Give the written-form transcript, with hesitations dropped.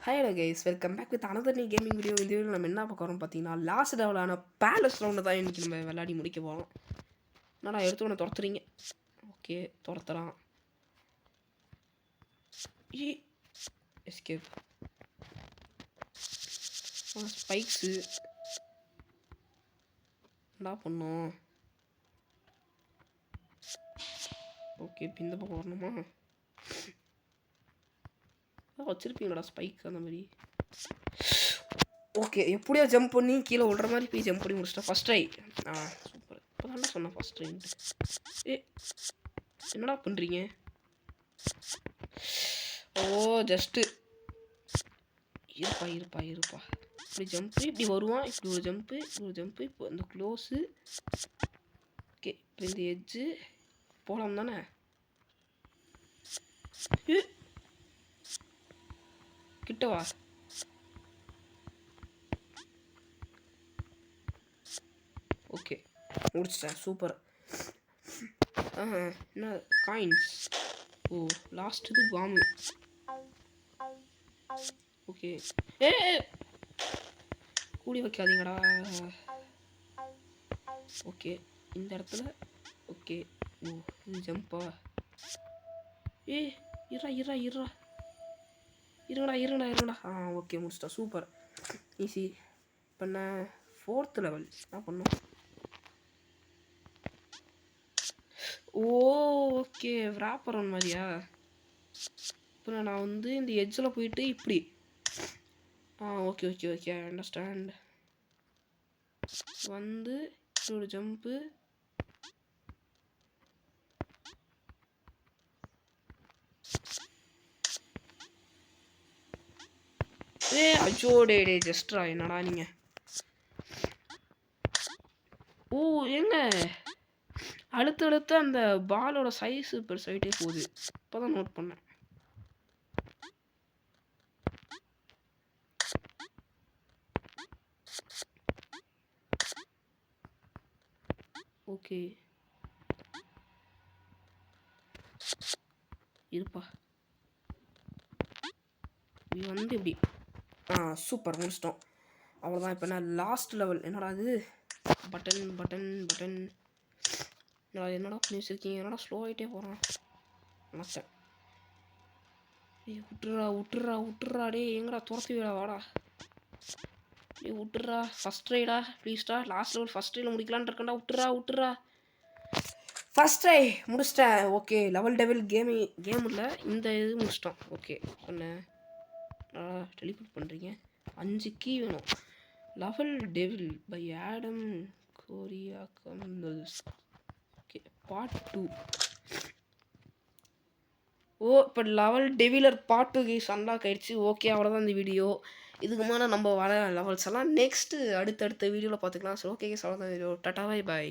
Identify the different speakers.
Speaker 1: Hello guys, welcome back with another new gaming video. இந்த video நம்ம என்ன பார்க்க போகிறோம் பார்த்தீங்கன்னா, லாஸ்ட் லெவலான பேலஸ் ரவுண்டு தான் இன்றைக்கி நம்ம விளையாடி முடிக்க போகிறோம். என்னடா எடுத்து ஒன்று துரத்துறீங்க? ஓகே, துரத்துறான். எஸ்கேப். ஸ்பைக்ஸு என்ன பண்ணோம்? ஓகே, இப்போ இந்த பக்கம் வரணுமா? வச்சுருப்பீங்களா ஸ்பைக் அந்த மாதிரி? ஓகே, எப்படியோ ஜம்ப் பண்ணி கீழே விடுற மாதிரி போய் ஜம்ப் பண்ணி முடிச்சிட்டேன். First try. சூப்பர். இப்போ தானே சொன்னேன் ஃபஸ்ட் ட்ரைன்ட்டு. என்னடா பண்ணுறீங்க? ஓ, ஜஸ்ட்டு இருப்பா. இப்படி ஜம்ப்பு, இப்படி வருவான். இப்படி ஒரு ஜம்ப்பு. இப்போ இந்த க்ளோஸு. ஓகே, இப்போ இந்த எட்ஜு போகலாம் தானே? கிட்டவா? ஓகே, முடிச்சிட்டேன். சூப்பர். என்ன காயின்ஸ்? ஓ, லாஸ்ட் இது பாம்பு. ஓகே, கூடி வைக்காதீங்கடா. ஓகே, இந்த இடத்துல. ஓகே, ஓ இது ஜம்பா. இருங்கடா. ஓகே, முடிச்சிட்டா. Super, easy. இப்போ நான் 4th லெவல் என்ன பண்ணோம்? ஓகே, ராப்பரன் மாதிரியா? இப்போ நான் வந்து இந்த எட்ஜில் போயிட்டு இப்படி. Okay, understand. வந்து ஒரு ஜம்ப்பு. அச்சோ, டே ஜஸ்ட்ரா, என்னடா நீங்க? ஓ, எங்க அடுத்தடுத்து அந்த பாலோட சைஸு பெருசாகிட்டே போகுது. இப்போ தான் நோட் பண்ணேன். ஓகே, இருப்பா. இது வந்து எப்படி? சூப்பர், முடிச்சிட்டோம். அவ்வளோதான். இப்போ நான் லாஸ்ட் லெவல். என்னடா இது? பட்டன். என்னடா பண்ணி வச்சுருக்கீங்க? என்னடா ஸ்லோ ஆகிட்டே போகிறான். நினச்சேன். விட்டுறா. டே எங்கடா துரத்தி விடா, வாடா. விட்டுறா. ஃபஸ்ட் ரைடா ப்ளீஸ்டா. லாஸ்ட் லெவல் ஃபஸ்ட் ரைடில் முடிக்கலான்னு இருக்கேன்டா. விட்டுறா. ஃபஸ்ட் ட்ரை முடிச்சிட்டேன். ஓகே, லெவல் டெவில் கேமில் இந்த இது முடிச்சிட்டோம். ஓகே, சொன்னேன். டெலிபோர்ட் பண்ணுறீங்க. 5 கீ வேணும். லெவல் டெவில் பை ஆடம் கோரியா கமல்ஸ். Okay, part 2. இப்போ லெவல் டெவிலர் பார்ட் 2 கேஸ் அன்லாக் ஆயிடுச்சு. ஓகே, அவ்வளோதான் இந்த வீடியோ. இதுக்கு மேலே நம்ம வர லெவல்ஸ் எல்லாம் நெக்ஸ்ட்டு அடுத்தடுத்த வீடியோவில் பார்த்துக்கலாம். ஸோ ஓகே கேஸ், அவ்வளோதான் வீடியோ. டாடா, பை.